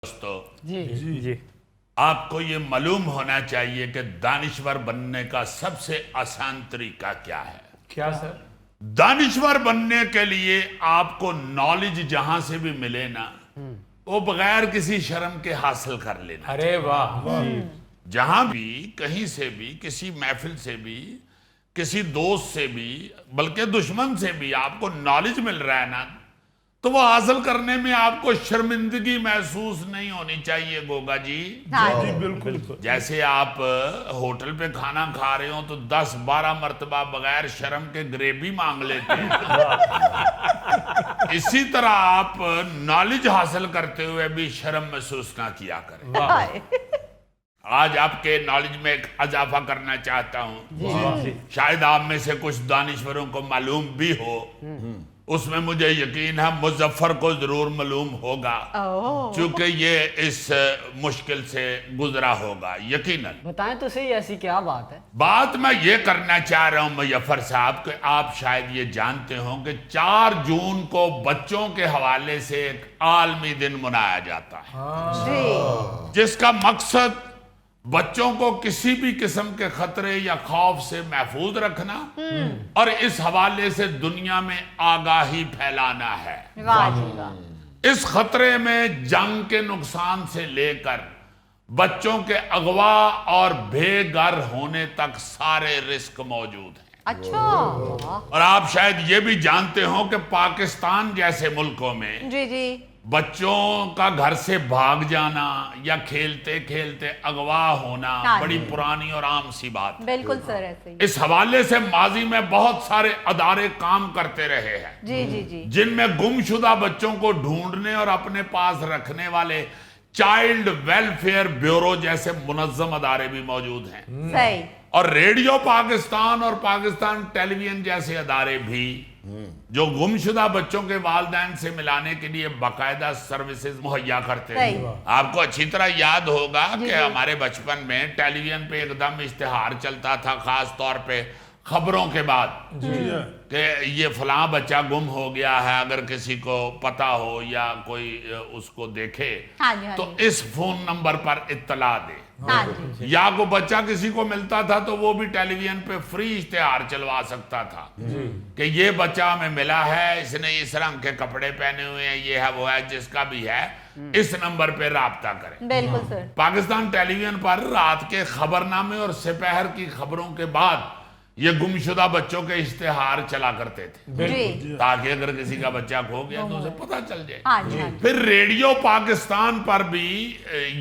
دوستو جی آپ کو یہ معلوم ہونا چاہیے کہ دانشور بننے کا سب سے آسان طریقہ کیا ہے؟ کیا سر؟ دانشور بننے کے لیے آپ کو نالج جہاں سے بھی ملے نا وہ بغیر کسی شرم کے حاصل کر لینا. ارے واہ جہاں بھی کہیں سے بھی کسی محفل سے بھی کسی دوست سے بھی بلکہ دشمن سے بھی آپ کو نالج مل رہا ہے نا تو وہ حاصل کرنے میں آپ کو شرمندگی محسوس نہیں ہونی چاہیے. گوگا جی جی بالکل. جیسے آپ ہوٹل پہ کھانا کھا رہے ہوں تو 10-12 مرتبہ بغیر شرم کے گریوی مانگ لیتے ہیں. اسی طرح آپ نالج حاصل کرتے ہوئے بھی شرم محسوس نہ کیا کریں. آج آپ کے نالج میں ایک اضافہ کرنا چاہتا ہوں. شاید آپ میں سے کچھ دانشوروں کو معلوم بھی ہو, اس میں مجھے یقین ہے مظفر کو ضرور معلوم ہوگا چونکہ یہ اس مشکل سے گزرا ہوگا. یقیناً بتائیں تو صحیح, ایسی کیا بات ہے؟ بات میں یہ کرنا چاہ رہا ہوں مظفر صاحب کہ آپ شاید یہ جانتے ہوں کہ 4 جون کو بچوں کے حوالے سے ایک عالمی دن منایا جاتا ہے جس کا مقصد بچوں کو کسی بھی قسم کے خطرے یا خوف سے محفوظ رکھنا اور اس حوالے سے دنیا میں آگاہی پھیلانا ہے. اس خطرے میں جنگ کے نقصان سے لے کر بچوں کے اغوا اور بے گھر ہونے تک سارے رسک موجود ہیں. اچھا. اور آپ شاید یہ بھی جانتے ہوں کہ پاکستان جیسے ملکوں میں جی بچوں کا گھر سے بھاگ جانا یا کھیلتے کھیلتے اغوا ہونا بڑی پرانی اور عام سی بات ہے. بالکل سر, ایسے ہی. اس حوالے سے ماضی میں بہت سارے ادارے کام کرتے رہے ہیں جی جن میں گمشدہ بچوں کو ڈھونڈنے اور اپنے پاس رکھنے والے چائلڈ ویلفیئر بیورو جیسے منظم ادارے بھی موجود ہیں. صحیح. اور ریڈیو پاکستان اور پاکستان ٹیلی ویژن جیسے ادارے بھی جو گمشدہ بچوں کے والدین سے ملانے کے لیے باقاعدہ سروسز مہیا کرتے ہیں. آپ کو اچھی طرح یاد ہوگا کہ ہمارے بچپن میں ٹیلی ویژن پہ ایک دم اشتہار چلتا تھا, خاص طور پہ خبروں کے بعد کہ یہ فلاں بچہ گم ہو گیا ہے, اگر کسی کو پتا ہو یا کوئی اس کو دیکھے تو اس فون نمبر پر اطلاع دے. یا کوئی بچہ کسی کو ملتا تھا تو وہ بھی ٹیلی ویژن پہ فری اشتہار چلوا سکتا تھا کہ یہ بچہ ہمیں ملا ہے, اس نے اس رنگ کے کپڑے پہنے ہوئے ہیں, یہ ہے وہ ہے, جس کا بھی ہے اس نمبر پہ رابطہ کریں. بالکل سر. پاکستان ٹیلی ویژن پر رات کے خبرنامے اور سپہر کی خبروں کے بعد یہ گمشدہ بچوں کے اشتہار چلا کرتے تھے تاکہ اگر کسی کا بچہ کھو گیا تو اسے پتہ چل جائے. پھر ریڈیو پاکستان پر بھی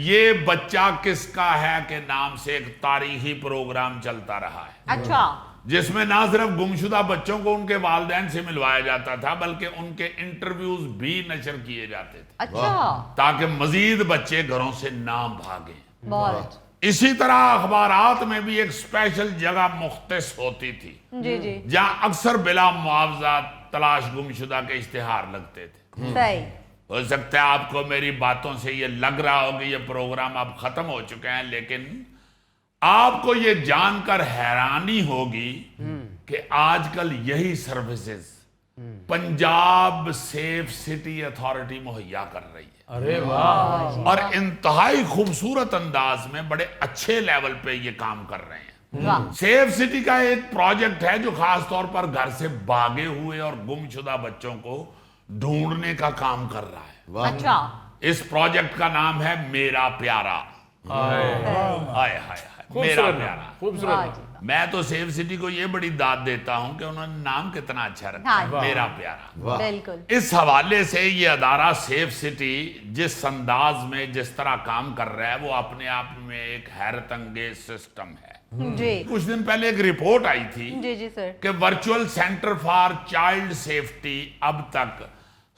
یہ بچہ کس کا ہے کے نام سے ایک تاریخی پروگرام چلتا رہا ہے. اچھا. جس میں نہ صرف گمشدہ بچوں کو ان کے والدین سے ملوایا جاتا تھا بلکہ ان کے انٹرویوز بھی نشر کیے جاتے تھے. اچھا. تاکہ مزید بچے گھروں سے نہ بھاگیں. بہت. اسی طرح اخبارات میں بھی ایک سپیشل جگہ مختص ہوتی تھی جہاں اکثر بلا معاوضہ تلاش گمشدہ کے اشتہار لگتے تھے. صحیح. ہو سکتا ہے آپ کو میری باتوں سے یہ لگ رہا ہو کہ یہ پروگرام اب ختم ہو چکے ہیں, لیکن آپ کو یہ جان کر حیرانی ہوگی کہ آج کل یہی services Punjab safe city authority مہیا کر رہی ہے. ارے واہ. اور انتہائی خوبصورت انداز میں بڑے اچھے لیول پہ یہ کام کر رہے ہیں. سیف سٹی کا ایک پروجیکٹ ہے جو خاص طور پر گھر سے بھاگے ہوئے اور گمشدہ بچوں کو ڈھونڈنے کا کام کر رہا ہے. اچھا. اس پروجیکٹ کا نام ہے میرا پیارا. میرا پیارا. خوبصورت. میں تو سیف سٹی کو یہ بڑی داد دیتا ہوں کہ انہوں نے نام کتنا اچھا رکھا ہے, میرا پیارا. بالکل. اس حوالے سے یہ ادارہ سیف سٹی جس انداز میں جس طرح کام کر رہا ہے وہ اپنے آپ میں ایک حیرت انگیز سسٹم ہے. کچھ دن پہلے ایک رپورٹ آئی تھی جی سر کہ virtual centre for child safety اب تک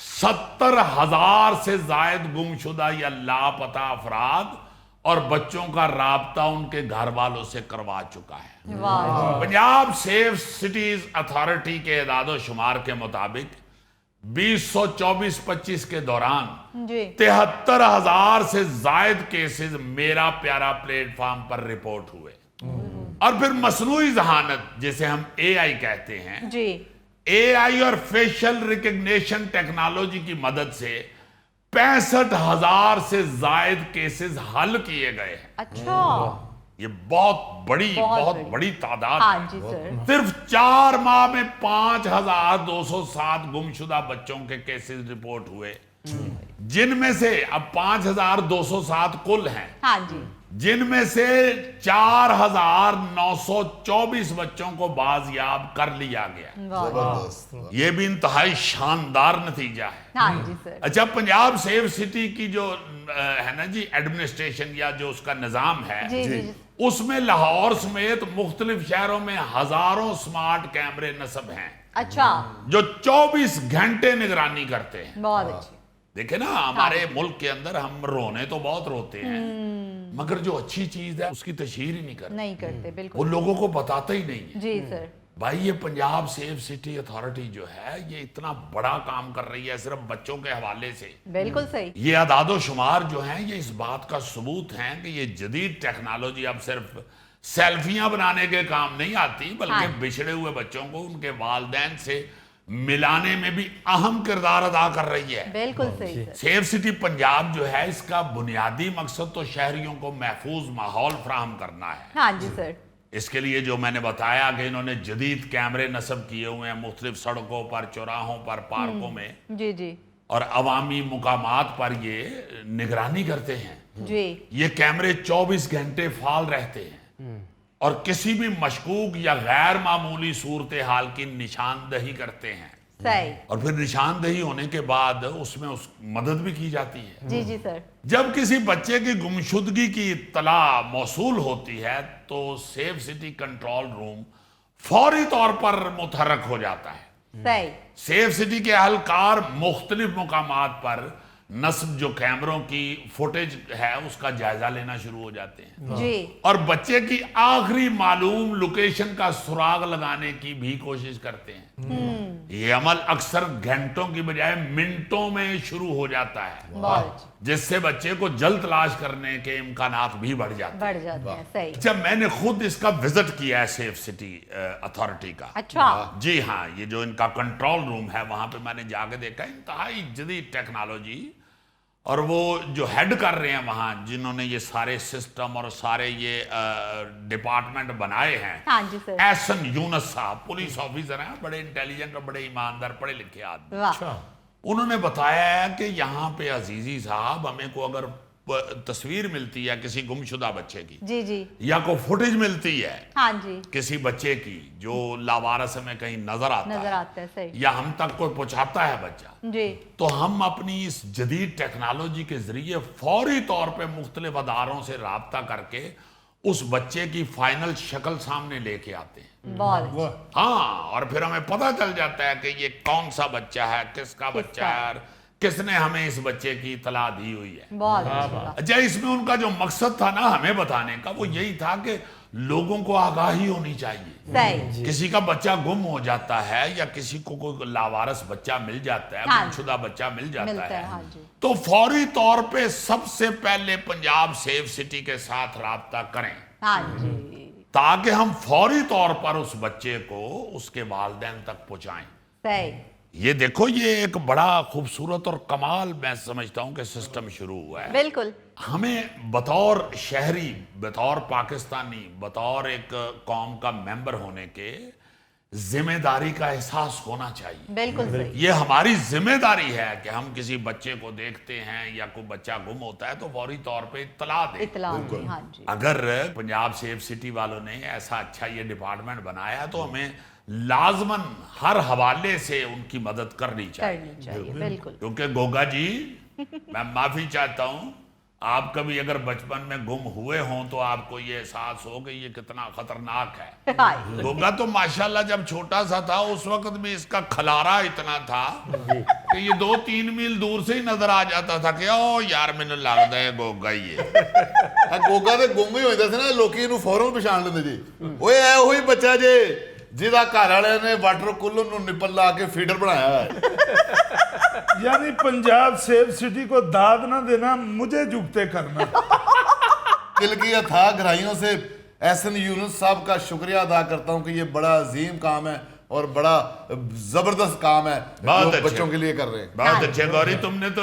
70,000 سے زائد گمشدہ یا لاپتہ افراد اور بچوں کا رابطہ ان کے گھر والوں سے کروا چکا ہے. پنجاب سیف سٹیز اتھارٹی کے اعداد و شمار کے مطابق 2024-25 کے دوران 73,000 سے زائد کیسز میرا پیارا پلیٹ فارم پر رپورٹ ہوئے. اور پھر مصنوعی ذہانت جسے ہم اے آئی کہتے ہیں, اے آئی اور فیشل ریکگنیشن ٹیکنالوجی کی مدد سے 65,000 سے زائد کیسز حل کیے گئے ہیں. اچھا یہ بہت بڑی تعداد ہاں ہے. جی سر. صرف 4 ماہ میں 5,207 گمشدہ بچوں کے کیسز رپورٹ ہوئے، جن میں سے اب 5,207 کل ہیں، ہاں جی جن میں سے 4,924 بچوں کو بازیاب کر لیا گیا. زبردست. یہ بھی انتہائی شاندار نتیجہ ہے. ہاں جی سر. اچھا، پنجاب سیف سٹی کی جو ہے نا جی ایڈمنسٹریشن یا جو اس کا نظام ہے، جی جی اس میں لاہور سمیت مختلف شہروں میں ہزاروں سمارٹ کیمرے نصب ہیں اچھا جو 24 گھنٹے نگرانی کرتے ہیں. بہت اچھی. دیکھیں نا، ہمارے ملک کے اندر ہم رونے تو بہت روتے ہیں، مگر جو اچھی چیز ہے اس کی تشہیر ہی نہیں کرتے، نہیں کرتے وہ بالکل. لوگوں کو بتاتا ہی نہیں ہے. جی سر. بھائی یہ پنجاب سیف سٹی اتھارٹی جو ہے یہ اتنا بڑا کام کر رہی ہے صرف بچوں کے حوالے سے. بالکل صحیح. یہ اعداد و شمار جو ہیں یہ اس بات کا ثبوت ہیں کہ یہ جدید ٹیکنالوجی اب صرف سیلفیاں بنانے کے کام نہیں آتی، بلکہ بچھڑے ہوئے بچوں کو ان کے والدین سے ملانے میں بھی اہم کردار ادا کر رہی ہے. بالکل صحیح سر. سیف سٹی پنجاب جو ہے اس کا بنیادی مقصد تو شہریوں کو محفوظ ماحول فراہم کرنا ہے. ہاں جی سر. اس کے لیے جو میں نے بتایا کہ انہوں نے جدید کیمرے نصب کیے ہوئے ہیں مختلف سڑکوں پر، چوراہوں پر، پارکوں میں جی جی اور عوامی مقامات پر یہ نگرانی کرتے ہیں. جی یہ کیمرے 24 گھنٹے فعال رہتے ہیں اور کسی بھی مشکوک یا غیر معمولی صورتحال کی نشاندہی کرتے ہیں، صحیح. اور پھر نشاندہی ہونے کے بعد اس میں مدد بھی کی جاتی ہے. جی جی سر. جب کسی بچے کی گمشدگی کی اطلاع موصول ہوتی ہے تو سیف سٹی کنٹرول روم فوری طور پر متحرک ہو جاتا ہے. صحیح. سیف سٹی کے اہلکار مختلف مقامات پر نصب جو کیمروں کی فوٹیج ہے اس کا جائزہ لینا شروع ہو جاتے ہیں جی اور بچے کی آخری معلوم لوکیشن کا سراغ لگانے کی بھی کوشش کرتے ہیں. یہ عمل اکثر گھنٹوں کی بجائے منٹوں میں شروع ہو جاتا ہے، بہت جس سے بچے کو جلد تلاش کرنے کے امکانات بھی بڑھ جاتے ہیں. بڑھ جاتے ہیں. صحیح. جب میں نے خود اس کا وزٹ کیا ہے سیف سٹی اتھارٹی کا، اچھا جی ہاں، یہ جو ان کا کنٹرول روم ہے وہاں پہ میں نے جا کے دیکھا انتہائی جدید ٹیکنالوجی، اور وہ جو ہیڈ کر رہے ہیں وہاں جنہوں نے یہ سارے سسٹم اور سارے یہ ڈپارٹمنٹ بنائے ہیں، ہاں جی سر. احسن یونس صاحب پولیس آفیسر ہیں، بڑے انٹیلیجنٹ اور بڑے ایماندار پڑھے لکھے آدمی. واہ. انہوں نے بتایا ہے کہ یہاں پہ عزیزی صاحب ہمیں کو اگر تصویر ملتی ہے کسی گمشدہ بچے کی جی جی یا کوئی فوٹیج ملتی ہے ہاں جی کسی بچے کی جو لاوارث ہمیں کہیں نظر آتا ہے. صحیح. یا ہم تک کوئی پہنچاتا ہے بچہ، جی تو ہم اپنی اس جدید ٹیکنالوجی کے ذریعے فوری طور پہ مختلف اداروں سے رابطہ کر کے اس بچے کی فائنل شکل سامنے لے کے آتے ہیں. بہت اچھا. ہاں، اور پھر ہمیں پتہ چل جاتا ہے کہ یہ کون سا بچہ ہے، کس کا بچہ ہے، اور کس نے ہمیں اس بچے کی اطلاع دی ہوئی ہے. بہت اچھا. اچھا، اس میں ان کا جو مقصد تھا نا ہمیں بتانے کا، وہ یہی تھا کہ لوگوں کو آگاہی ہونی چاہیے. صحیح. کسی کا بچہ گم ہو جاتا ہے یا کسی کو کوئی لاوارث بچہ مل جاتا ہے، گمشدہ بچہ مل جاتا ملتا ہے. ہے، ہاں جی. تو فوری طور پہ سب سے پہلے پنجاب سیف سٹی کے ساتھ رابطہ کریں ہاں جی. تاکہ ہم فوری طور پر اس بچے کو اس کے والدین تک پہنچائیں. صحیح. یہ دیکھو، یہ ایک بڑا خوبصورت اور کمال میں سمجھتا ہوں کہ سسٹم شروع ہوا ہے. بالکل. ہمیں بطور شہری، بطور پاکستانی، بطور ایک قوم کا ممبر ہونے کے ذمہ داری کا احساس ہونا چاہیے. بالکل صحیح. یہ ہماری ذمہ داری ہے کہ ہم کسی بچے کو دیکھتے ہیں یا کوئی بچہ گم ہوتا ہے تو فوری طور پہ اطلاع دیں. اطلاع دیں. ہاں جی. اگر پنجاب سیف سٹی والوں نے ایسا اچھا یہ ڈپارٹمنٹ بنایا تو ہمیں لازماً ہر حوالے سے ان کی مدد کرنی چاہیے. کرنی چاہیے. بالکل. کیونکہ گوگا جی، میں معافی چاہتا ہوں، آپ کبھی اگر بچپن میں گم ہوئے ہوں تو آپ کو یہ احساس ہو کہ یہ کتنا خطرناک ہے. گوگا تو ماشاءاللہ جب چھوٹا سا تھا اس وقت بھی اس کا کھلارا اتنا تھا کہ یہ 2-3 میل دور سے ہی نظر آ جاتا تھا کہ او یار مینوں لگدا ہے گوگا ہی ہے. گوگا تے گم ہی ہوتا سی نا، لوکی اینوں فوراً پہچان لیندے جی، اوئے اے وہی بچہ جے جہاں گھر والے نے واٹر کولر نو نپل لا کے فیڈر بنایا ہے. یعنی پنجاب سیف سٹی کو داد نہ دینا، مجھے جھکتے کرنا. دل کی اتھاہ گہرائیوں سے احسن یونس صاحب کا شکریہ ادا کرتا ہوں کہ یہ بڑا عظیم کام ہے اور بڑا زبردست کام ہے جو بچوں کے لیے کر رہے ہیں. بہت اچھے. گوری، تم نے تو